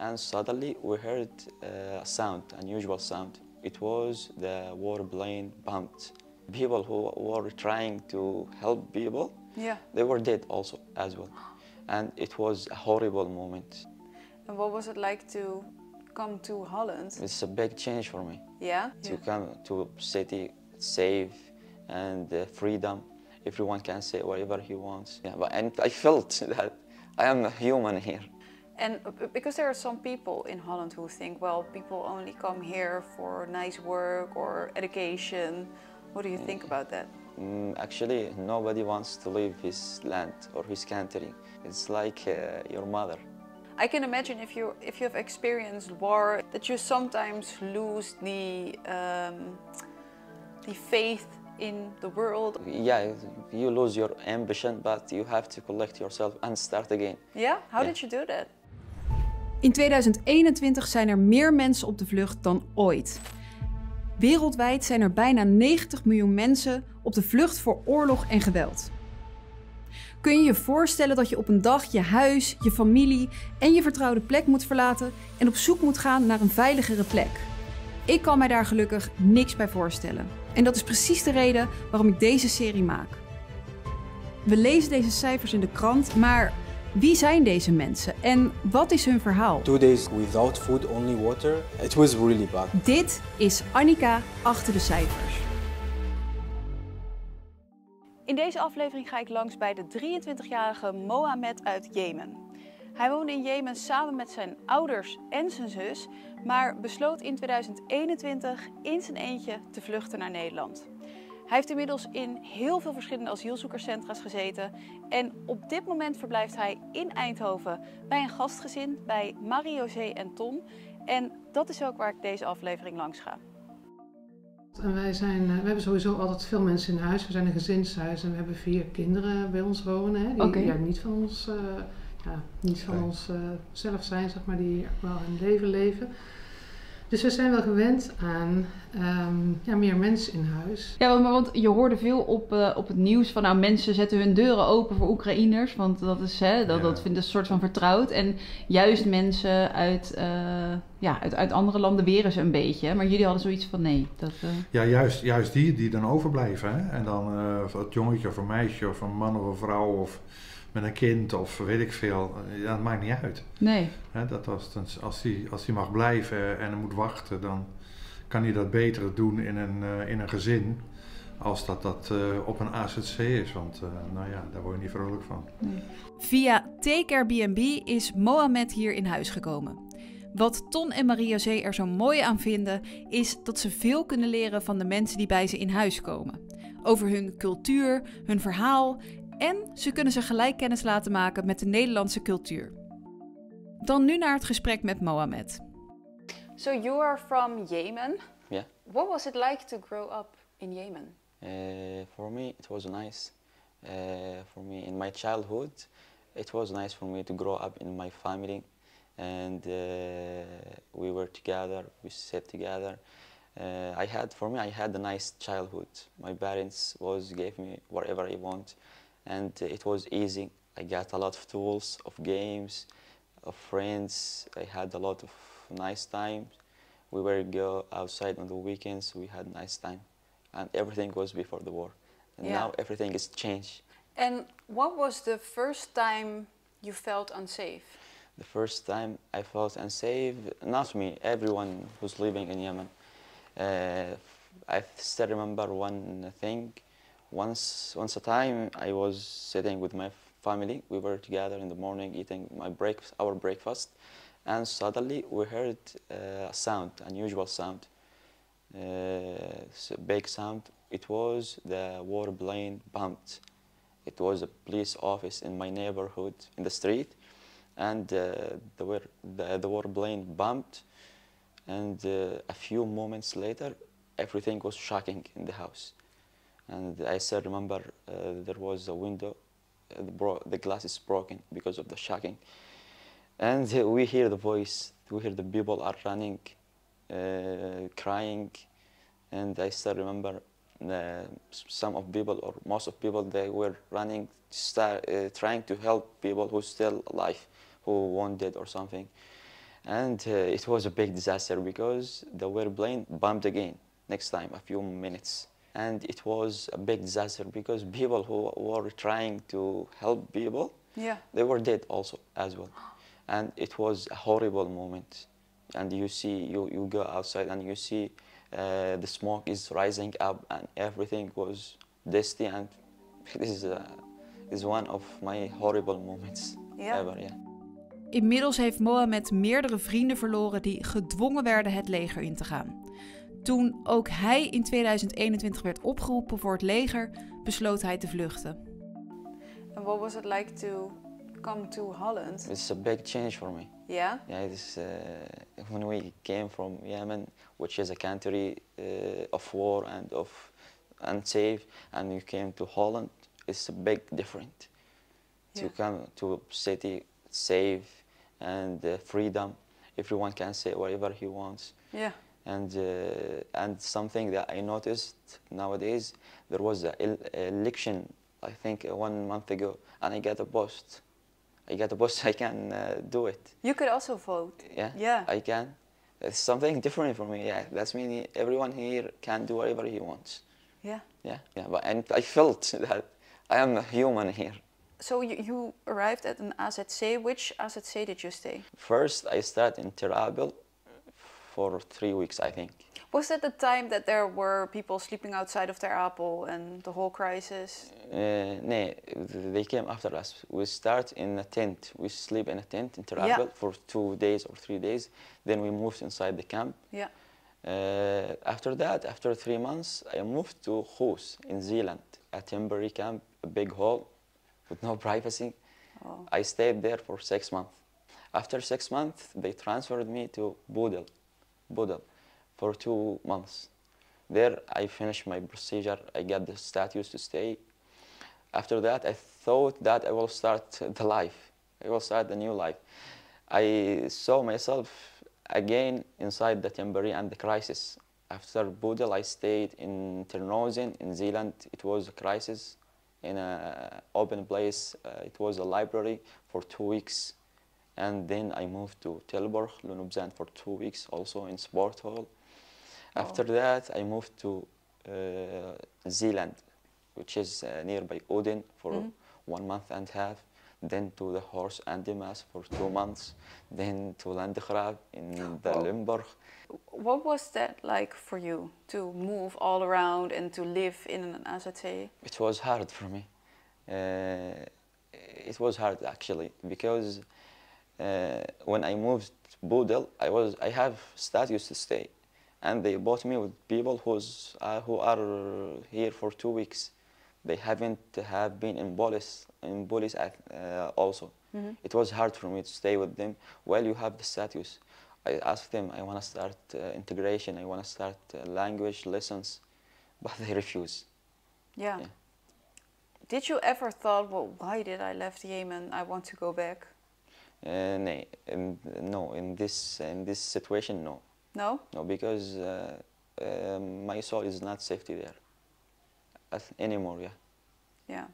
And suddenly we heard a sound, unusual sound. It was the warplane bumped. People who were trying to help people, they were dead also as well. And it was a horrible moment. And what was it like to come to Holland? It's a big change for me. Yeah? To come to a city safe and freedom. Everyone can say whatever he wants. Yeah, and I felt that I am a human here. And because there are some people in Holland who think, well, people only come here for nice work or education. What do you think about that? Actually, nobody wants to leave his land or his country. It's like your mother. I can imagine if you have experienced war, that you sometimes lose the faith in the world. Yeah, you lose your ambition, but you have to collect yourself and start again. Yeah? How did you do that? In 2021 zijn er meer mensen op de vlucht dan ooit. Wereldwijd zijn er bijna 90 miljoen mensen op de vlucht voor oorlog en geweld. Kun je je voorstellen dat je op een dag je huis, je familie en je vertrouwde plek moet verlaten en op zoek moet gaan naar een veiligere plek? Ik kan mij daar gelukkig niks bij voorstellen. En dat is precies de reden waarom ik deze serie maak. We lezen deze cijfers in de krant, maar wie zijn deze mensen en wat is hun verhaal? 2 days without food, only water. It was really bad. Dit is Annika achter de cijfers. In deze aflevering ga ik langs bij de 23-jarige Mohammed uit Jemen. Hij woonde in Jemen samen met zijn ouders en zijn zus, maar besloot in 2021 in zijn eentje te vluchten naar Nederland. Hij heeft inmiddels in heel veel verschillende asielzoekerscentra's gezeten en op dit moment verblijft hij in Eindhoven bij een gastgezin bij Marie-José en Ton. En dat is ook waar ik deze aflevering langs ga. En we hebben sowieso altijd veel mensen in huis. We zijn een gezinshuis en we hebben 4 kinderen bij ons wonen. Hè, die niet van ons, ons zelf zijn, zeg maar, die wel hun leven leven. Dus we zijn wel gewend aan meer mensen in huis. Ja, maar want je hoorde veel op het nieuws van nou, mensen zetten hun deuren open voor Oekraïners. Want dat is, dat vindt een soort van vertrouwd. En juist mensen uit andere landen weren ze een beetje. Maar jullie hadden zoiets van nee. Ja, juist die dan overblijven. Hè? En dan het jongetje of een meisje of een man of een vrouw of met een kind of weet ik veel, dat maakt niet uit. Nee. Als die mag blijven en er moet wachten, dan kan hij dat beter doen in een gezin als dat op een AZC is. Want daar word je niet vrolijk van. Nee. Via Take Airbnb is Mohammed hier in huis gekomen. Wat Ton en Marie-José er zo mooi aan vinden, is dat ze veel kunnen leren van de mensen die bij ze in huis komen. Over hun cultuur, hun verhaal en ze kunnen ze gelijk kennis laten maken met de Nederlandse cultuur. Dan nu naar het gesprek met Mohammed. So you are from Yemen. Yeah. What was it like to grow up in Yemen? For me, it was nice. For me, in my childhood, it was nice for me to grow up in my family, and we were together. We sat together. I had a nice childhood. My parents gave me whatever I want. And it was easy. I got a lot of tools, of games, of friends. I had a lot of nice times. We would go outside on the weekends. We had nice time. And everything was before the war. And now everything is changed. And what was the first time you felt unsafe? The first time I felt unsafe, not me, everyone who's living in Yemen. I still remember one thing. Once a time, I was sitting with my family. We were together in the morning eating our breakfast, and suddenly we heard a sound, unusual sound, big sound. It was the warplane bumped. It was a police office in my neighborhood in the street, and the warplane bumped. And a few moments later, everything was shocking in the house. And I still remember there was a window, the glass is broken because of the shocking. And we hear the voice, we hear the people are running, crying. And I still remember some of people, or most of people, they were running, trying to help people who still alive, who wounded or something. And it was a big disaster because the airplane bumped again next time, a few minutes. And it was a big disaster because people who were trying to help people, they were dead also as well. And it was a horrible moment. And you see, you go outside and you see the smoke is rising up and everything was dusty, and this is one of my horrible moments ever. Yeah. Inmiddels heeft Mohammed meerdere vrienden verloren die gedwongen werden het leger in te gaan. Toen ook hij in 2021 werd opgeroepen voor het leger, besloot hij te vluchten. And what was it like to come to Holland? It's a big change for me. Yeah? Yeah, this, when we came from Yemen, which is a country of war and of unsafe, and we came to Holland, it's a big difference. To come to a city safe and freedom, everyone can say whatever he wants. Yeah. And something that I noticed nowadays, there was an election, I think 1 month ago, and I got a post. I can do it. You could also vote. Yeah, I can. It's something different for me. Yeah, that's mean everyone here can do whatever he wants. Yeah. But and I felt that I am a human here. So you arrived at an AZC. Which AZC did you stay? First, I started in Ter Apel for 3 weeks, I think. Was that the time that there were people sleeping outside of Ter Apel and the whole crisis? No, they came after us. We start in a tent. We sleep in a tent in Ter Apel for 2 days or 3 days. Then we moved inside the camp. Yeah. After that, after 3 months, I moved to Goes in Zealand, a temporary camp, a big hall with no privacy. Oh. I stayed there for 6 months. After 6 months, they transferred me to Budel for 2 months. There, I finished my procedure. I got the status to stay. After that, I thought that I will start the life. I will start a new life. I saw myself again inside the temporary and the crisis. After Budel, I stayed in Terneuzen in Zealand. It was a crisis in an open place. It was a library for 2 weeks. And then I moved to Tilburg, Lunubzand for 2 weeks, also in sport hall. After that, I moved to Zealand, which is nearby Odin for 1 month and a half. Then to the Horse and the Maas for 2 months. Then to Landgraaf in the Limburg. What was that like for you, to move all around and to live in an AZC? It was hard for me. It was hard actually, because when I moved to Budel, I have status to stay, and they bought me with people who are here for 2 weeks. They haven't have been in police also. It was hard for me to stay with them. Well, you have the status. I asked them, I want to start integration, I want to start language lessons, but they refuse. Yeah. Did you ever thought, well, why did I left Yemen? I want to go back. No, in this situation, no. No? No, because my soul is not safety there anymore. Yeah.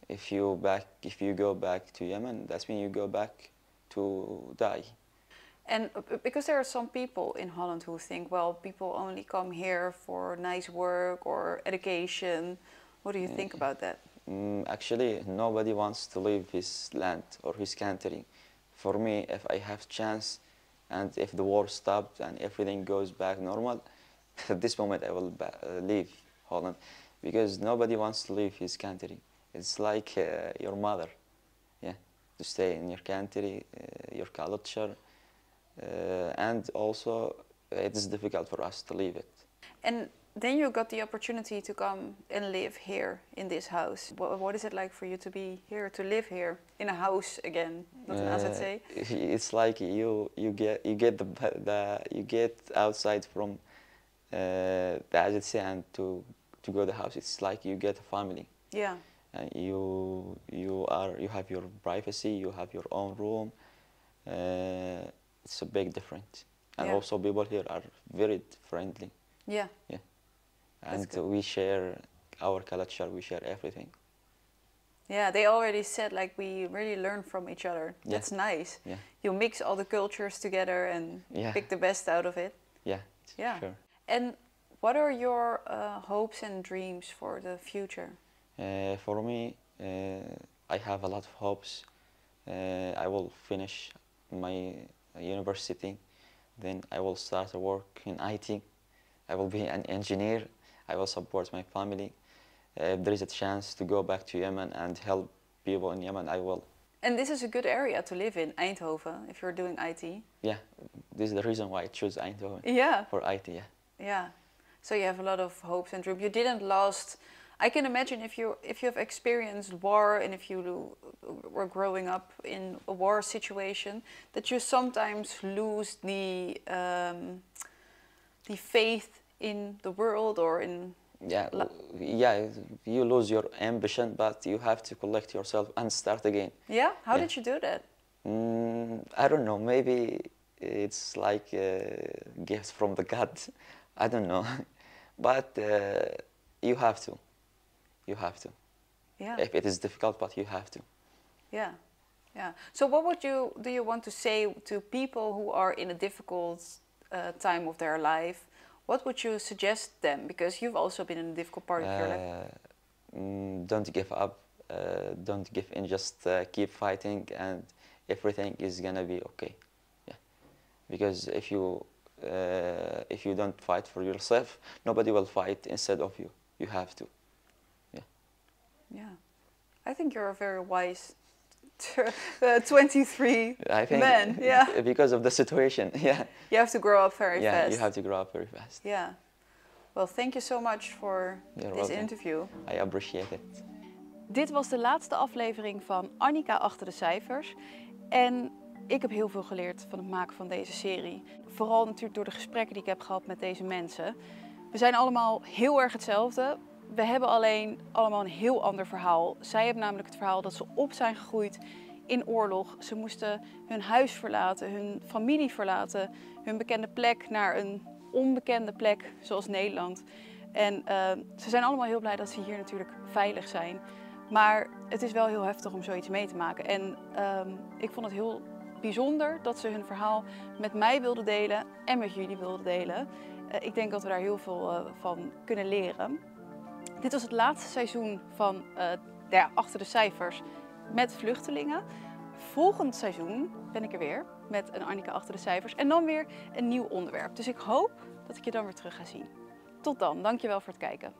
If you go back to Yemen, that's when you go back to die. And because there are some people in Holland who think, well, people only come here for nice work or education. What do you think about that? Actually, nobody wants to leave his land or his country. For me, if I have chance, and if the war stopped and everything goes back normal, at this moment I will leave Holland, because nobody wants to leave his country. It's like your mother, to stay in your country, your culture, and also it's difficult for us to leave it. And then you got the opportunity to come and live here in this house. What is it like for you to be here, to live here in a house again, not an AZC? It's like you get outside from the AZC and to go to the house. It's like you get a family. Yeah. And you have your privacy. You have your own room. It's a big difference. And also people here are very friendly. Yeah. Yeah. And we share our culture, we share everything. Yeah, they already said like we really learn from each other. Yeah. That's nice. Yeah. You mix all the cultures together and Yeah. pick the best out of it. Yeah. Yeah. Sure. And what are your hopes and dreams for the future? For me, I have a lot of hopes. I will finish my university, then I will start to work in IT. I will be an engineer. I will support my family. If there is a chance to go back to Yemen and help people in Yemen, I will. And this is a good area to live in, Eindhoven, if you're doing IT. Yeah, this is the reason why I choose Eindhoven. Yeah. For IT, yeah. Yeah. So you have a lot of hopes and dreams. You didn't last. I can imagine if you have experienced war and if you were growing up in a war situation, that you sometimes lose the faith in the world or in. Yeah, yeah. You lose your ambition, but you have to collect yourself and start again. Yeah. How Yeah. did you do that? I don't know. Maybe it's like a gift from the God. I don't know, but you have to. You have to. Yeah. If it is difficult, but you have to. Yeah. Yeah. So what do you want to say to people who are in a difficult time of their life? What would you suggest them? Because you've also been in a difficult part of your life. Don't give up. Don't give in. Just keep fighting, and everything is gonna be okay. Yeah. Because if you don't fight for yourself, nobody will fight instead of you. You have to. Yeah, I think you're a very wise 23 I think man. Yeah, because of the situation. Yeah. You have to grow up very fast. Yeah, you have to grow up very fast. Yeah. Well, thank you so much for You're this welcome. interview. I appreciate it. Dit was de laatste aflevering van Annika achter de cijfers. En ik heb heel veel geleerd van het maken van deze serie. Vooral natuurlijk door de gesprekken die ik heb gehad met deze mensen. We zijn allemaal heel erg hetzelfde. We hebben alleen allemaal een heel ander verhaal. Zij hebben namelijk het verhaal dat ze op zijn gegroeid in oorlog. Ze moesten hun huis verlaten, hun familie verlaten, hun bekende plek naar een onbekende plek zoals Nederland. En ze zijn allemaal heel blij dat ze hier natuurlijk veilig zijn. Maar het is wel heel heftig om zoiets mee te maken. En ik vond het heel bijzonder dat ze hun verhaal met mij wilden delen en met jullie wilden delen. Ik denk dat we daar heel veel van kunnen leren. Dit was het laatste seizoen van Achter de cijfers met vluchtelingen. Volgend seizoen ben ik er weer met een Annika achter de cijfers en dan weer een nieuw onderwerp. Dus ik hoop dat ik je dan weer terug ga zien. Tot dan, dankjewel voor het kijken.